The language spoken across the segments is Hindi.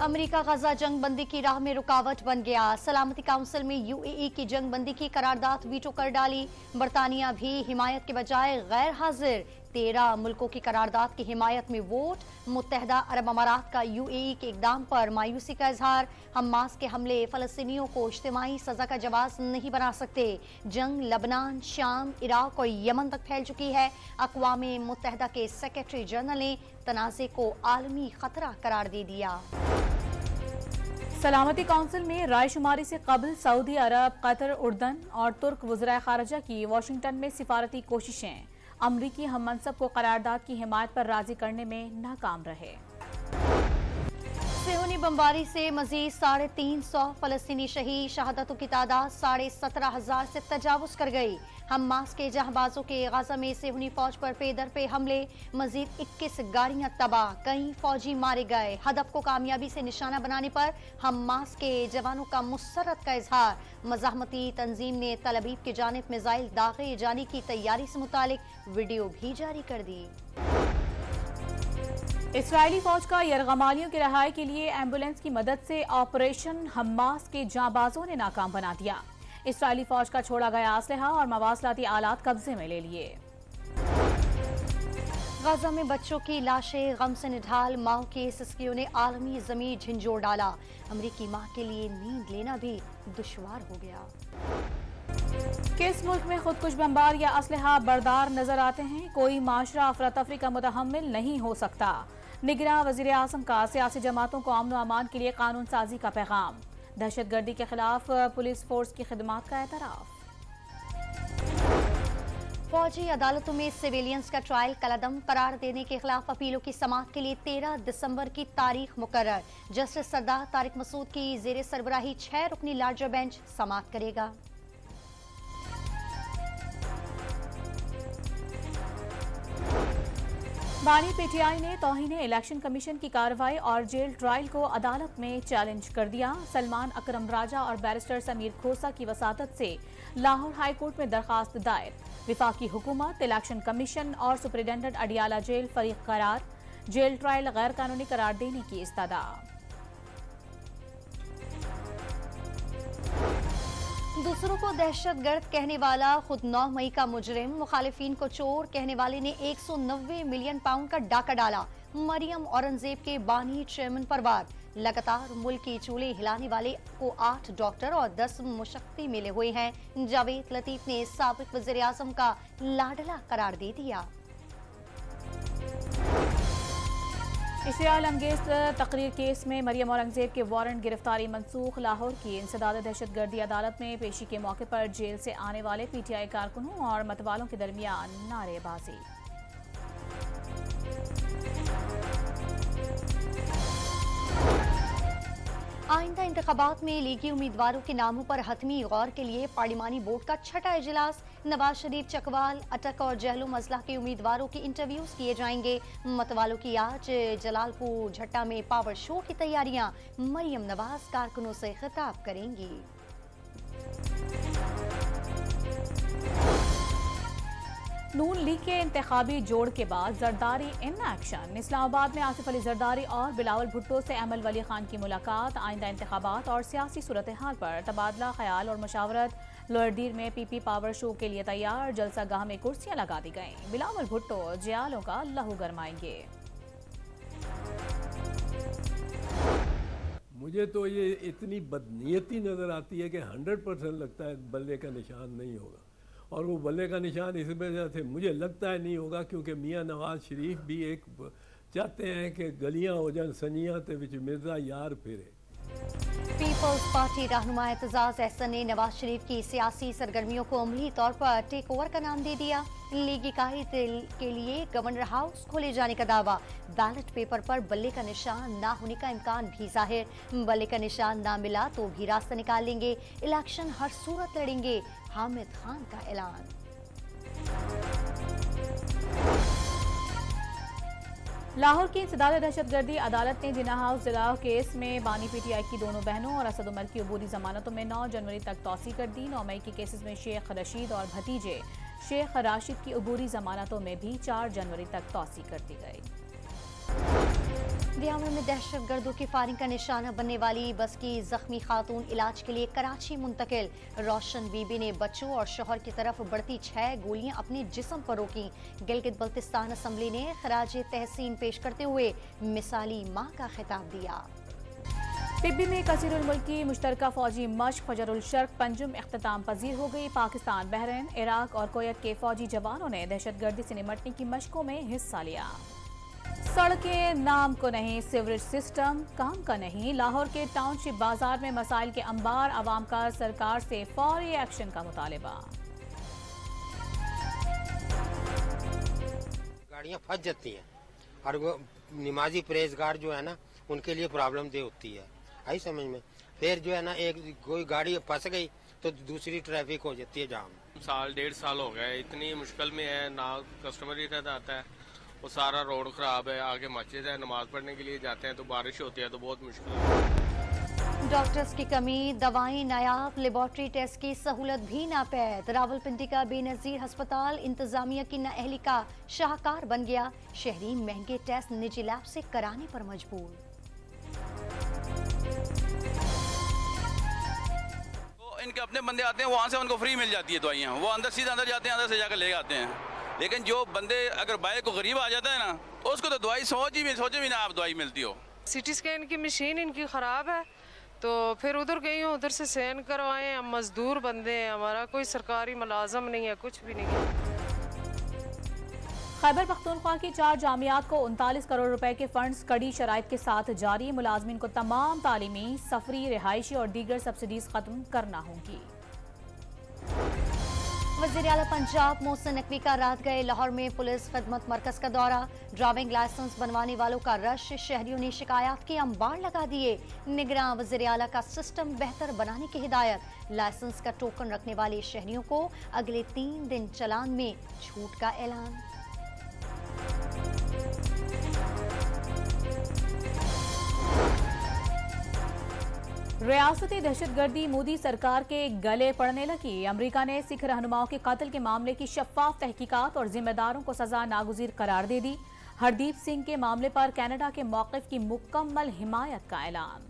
अमेरिका गजा जंग बंदी की राह में रुकावट बन गया। सलामती काउंसिल में यूएई की जंग बंदी की करारदाद वीटो कर डाली। बरतानिया भी हिमायत के बजाय गैर हाजिर। 13 मुल्कों की करारदाद की हिमायत में वोट। मुत्तहदा अरब अमारात का यूएई के इकदाम पर मायूसी का इजहार। हमास के हमले फलस्तीनियों को इज्तिमाई सजा का जवाब नहीं बना सकते। जंग लबनान, शाम, इराक और यमन तक फैल चुकी है। अक़वाम मुत्तहदा के सेक्रेटरी जनरल ने तनाज़े को आलमी खतरा करार दे दिया। सलामती काउंसिल में रायशुमारी से कबल सऊदी अरब, कतर, उर्दन और तुर्क वज़राए खारजा की वाशिंगटन में सिफारती कोशिशें अमरीकी हम मनसब को करारदाद की हिमायत पर राजी करने में नाकाम रहे। सेहूनी बमबारी से मजीद 350 फलस्तीनी शहीद। शहादतों की तादाद 17,500 से तजावुज कर गई। हमास के जहांबाजों के गाजा में सेहूनी फौज पर पेदर पे हमले। मजीद 21 गाड़ियां तबाह, कई फौजी मारे गए। हदफ को कामयाबी से निशाना बनाने पर हमास के जवानों का मुसर्रत का इजहार। मज़ाहमती तंजीम ने तल अबीब की जानिब मिसाइल दागे जाने की तैयारी से मुतालिक वीडियो भी जारी कर दी। इस्राएली फौज का यरगमालियों की रिहाई के लिए एम्बुलेंस की मदद से ऑपरेशन हमास के जांबाजों ने नाकाम बना दिया। इस्राएली फौज का छोड़ा गया असलहा और मवासलाती आलात कब्जे में ले लिए। गाजा में बच्चों की लाशें गम से निढाल। माओ के सिस्कियों ने आलमी जमीन झंझोर डाला। अमरीकी माँ के लिए नींद लेना भी दुश्वार हो गया। किस मुल्क में खुदकुश बमबार या असलहा बरदार नजर आते हैं? कोई माशरा अफरा तफरी का मुतहम्मिल नहीं हो सकता। निगरान वज़ीर आज़म का सियासी जमातों को अमन व अमान के लिए कानून साजी का पैगाम। दहशतगर्दी के खिलाफ पुलिस फोर्स की खिदमात का एतराफ। फौजी अदालतों में सिविलियंस का ट्रायल कलअदम करार देने के खिलाफ अपीलों की समाअत के लिए 13 दिसंबर की तारीख मुकर्रर। जस्टिस सरदार तारिक मसूद की जेर सरबराही 6 रुकनी लार्जर बेंच समाअत करेगा। बानी पीटीआई ने तौहीन इलेक्शन कमीशन की कार्रवाई और जेल ट्रायल को अदालत में चैलेंज कर दिया। सलमान अकरम राजा और बैरिस्टर समीर खोसा की वसातत से लाहौर हाई कोर्ट में दरखास्त दायर। विफाकी हुकूमत, इलेक्शन कमीशन और सुपरिटेंडेंट अडियाला जेल फरीक करार। जेल ट्रायल गैर कानूनी करार देने की इस्तदा। दूसरों को दहशतगर्द कहने वाला खुद 9 मई का मुजरिम। मुखालिफिन को चोर कहने वाले ने 190 मिलियन पाउंड का डाका डाला। मरियम औरंगजेब के बानी चेयरमैन पर वार। लगातार मुल्क की चूल्हे हिलाने वाले को 8 डॉक्टर और 10 मुशक्की मिले हुए हैं। जावेद लतीफ ने साबिक वज़ीर आज़म का लाडला करार दे दिया। इश्तियाल अंगेज तकरीर केस में मरियम औरंगजेब के वारंट गिरफ्तारी मनसूख। लाहौर की इंसदाद दहशतगर्दी अदालत में पेशी के मौके पर जेल से आने वाले पीटीआई कारकुनों और मतवालों के दरमियान नारेबाजी। आइंदा इंतखाबात में लीगी उम्मीदवारों के नामों पर हतमी गौर के लिए पार्लिमानी बोर्ड का 6ठा इजलास। नवाज शरीफ, चकवाल, अटक और जहलुम अजला के उम्मीदवारों के इंटरव्यूज किए जाएंगे। मतवालों की आज जलालपुर झट्टा में पावर शो की तैयारियां। मरियम नवाज कारकुनों से खिताब करेंगी। नून लीग के इंतखाबी जोड़ के बाद जरदारी इन एक्शन। इस्लामाबाद में आसिफ अली जरदारी और बिलावल भुट्टो से अमल वली खान की मुलाकात। आइंदा इंतखाबात और सियासी सूरत हाल पर तबादला ख्याल और मशावरत। लोअरडीर में पीपी पावर शो के लिए तैयार। जलसा गाह में कुर्सियां लगा दी गईं। बिलावल भुट्टो जियालों का लहू गरमाएंगे। मुझे तो ये इतनी बदनीयती नजर आती है कि 100% लगता है बल्ले का निशान नहीं होगा। और वो बल्ले का निशान इस वजह से मुझे लगता है नहीं होगा क्योंकि मियाँ नवाज शरीफ भी एक चाहते हैं कि गलियां हो जान सनियां ते विच मिर्जा यार फिरे। पीपल्स पार्टी रहनुमा एतजाज अहसन ने नवाज शरीफ की सियासी सरगर्मियों को अमली तौर पर टेक ओवर का नाम दे दिया। लीगी कायद के लिए गवर्नर हाउस खोले जाने का दावा। बैलेट पेपर पर बल्ले का निशान ना होने का इम्कान भी जाहिर। बल्ले का निशान ना मिला तो भी रास्ता निकाल लेंगे। इलेक्शन हर सूरत लड़ेंगे। हामिद खान का ऐलान। लाहौर की इंसदाद दहशतगर्दी अदालत ने जिन्ना हाउस जलाओ केस में बानी पीटीआई की दोनों बहनों और असद उमर की अबूरी जमानतों में 9 जनवरी तक तौसी कर दी। 9 मई के केसेस में शेख रशीद और भतीजे शेख राशिद की अबूरी जमानतों में भी 4 जनवरी तक तौसी कर दी गई। ब्यावर में दहशतगर्दों की फायरिंग का निशाना बनने वाली बस की जख्मी खातून इलाज के लिए कराची मुंतकिल। रोशन बीबी ने बच्चों और शौहर की तरफ बढ़ती 6 गोलियां अपने जिस्म पर रोकी। गिलगित बल्तिस्तान असम्बली ने खराजे तहसीन पेश करते हुए मिसाली मां का खिताब दिया। पिब्बी में कसीरुल मुल्की मुश्तरका फौजी मश्क फजरुल शर्क पंजुम इख्तिताम पजीर हो गई। पाकिस्तान, बहरीन, इराक और कोयत के फौजी जवानों ने दहशतगर्दी से निमटने की मशकों में हिस्सा लिया। सड़कें नाम को नहीं, सीवरेज सिस्टम काम का नहीं। लाहौर के टाउनशिप बाजार में मसाइल के अंबार, आवाम का सरकार से फौरी एक्शन का मुतालिबा। गाड़ियाँ फंस जाती हैं और वो नमाजी परहेजगार जो है ना उनके लिए प्रॉब्लम दे होती है, आई समझ में। फिर जो है ना एक कोई गाड़ी फंस गई तो दूसरी ट्रैफिक हो जाती है जाम। साल 1.5 साल हो गए, इतनी मुश्किल में है ना, कस्टमर ही रहता आता है, वो सारा रोड खराब है, आगे मस्जिद है, नमाज पढ़ने के लिए जाते हैं तो बारिश होती है तो बहुत मुश्किल है। डॉक्टर्स की कमी, दवाएं नायाब, लेबॉर्ट्री टेस्ट की सहूलत भी नापैद। रावलपिंडी का बेनजीर अस्पताल इंतजामिया की नाअहली का शाहकार बन गया। शहरी महंगे टेस्ट निजी लैब से कराने पर मजबूर। इनके अपने बंदे आते हैं, वहाँ से उनको फ्री मिल जाती है दवाइयाँ, वो अंदर सीधा अंदर जाते हैं, अंदर से जाकर ले आते हैं। लेकिन जो बंदे अगर बाइक को गरीब आ जाता है ना तो उसको तो दवाई सोचे भी ना आप दवाई मिलती हो। सिटी स्कैन की मशीन इनकी ख़राब है तो फिर उधर गई हूँ, उधर से स्कैन करवाएं। हम मजदूर बंदे हैं, हमारा कोई सरकारी मुलाजम नहीं है, कुछ भी नहीं है। खैबर पख्तूनख्वा की 4 जामियात को 39 करोड़ रुपए के फंड्स कड़ी शराइत के साथ जारी। मुलाजमीन को तमाम तालीमी, सफरी, रिहायशी और दीगर सब्सिडीज खत्म करना होंगी। वज़ीर आला पंजाब मोहसिन नकवी का रात गए लाहौर में पुलिस खिदमत मरकज का दौरा। ड्राइविंग लाइसेंस बनवाने वालों का रश, शहरियों ने शिकायत के अंबार लगा दिए। निगरान वज़ीर आला का सिस्टम बेहतर बनाने की हिदायत। लाइसेंस का टोकन रखने वाले शहरियों को अगले 3 दिन चलान में छूट का ऐलान। रियासती दहशतगर्दी मोदी सरकार के गले पड़ने लगी। अमेरिका ने सिख रहनुमाओं के कत्ल के मामले की शफाफ तहकीकात और जिम्मेदारों को सजा नागुज़ीर करार दे दी। हरदीप सिंह के मामले पर कनाडा के मौक़िफ़ की मुकम्मल हिमायत का ऐलान।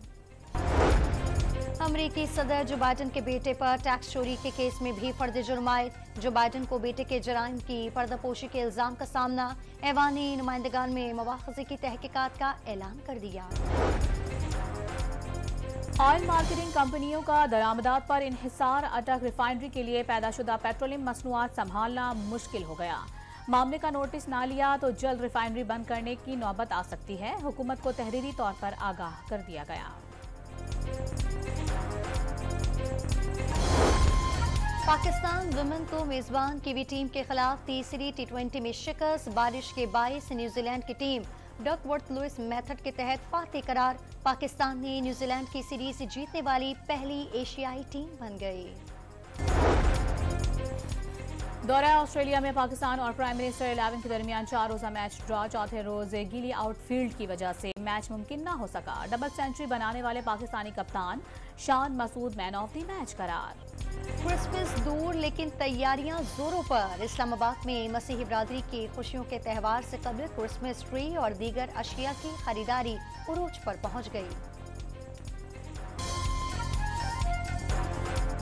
अमेरिकी सदर जो बाइडन के बेटे पर टैक्स चोरी के केस में भी फर्द जुर्म आयद। जो बाइडन को बेटे के जराइम की पर्दापोशी के इल्जाम का सामना। ऐवानी नुमाइंदगान में मुआख़ज़े की तहकीकात का ऐलान कर दिया। ऑयल मार्केटिंग कंपनियों का दरामदात पर इन्हिसार, अटक। रिफाइनरी के लिए पैदाशुदा पेट्रोलियम मसनूआत संभालना मुश्किल हो गया। मामले का नोटिस ना लिया तो जल्द रिफाइनरी बंद करने की नौबत आ सकती है। हुकूमत को तहरीरी तौर पर आगाह कर दिया गया। पाकिस्तान वुमेन को मेजबान कीवी टीम के खिलाफ तीसरी T20 में शिकस्त। बारिश के बायस न्यूजीलैंड की टीम डकवर्थ लुइस मेथड के तहत फातेह करार। पाकिस्तान ने न्यूजीलैंड की सीरीज जीतने वाली पहली एशियाई टीम बन गई। दौरा ऑस्ट्रेलिया में पाकिस्तान और प्राइम मिनिस्टर 11 के दरमियान 4 रोजा मैच ड्रॉ। चौथे रोज गीली आउटफील्ड की वजह से मैच मुमकिन न हो सका। डबल सेंचुरी बनाने वाले पाकिस्तानी कप्तान Shan Masood man of the match करार। क्रिसमस दूर लेकिन तैयारियां जोरों पर। इस्लामाबाद में मसीही बिरादरी की खुशियों के त्यौहार से कबल क्रिसमस ट्री और दीगर अशिया की खरीदारी उरूज पर पहुंच गई।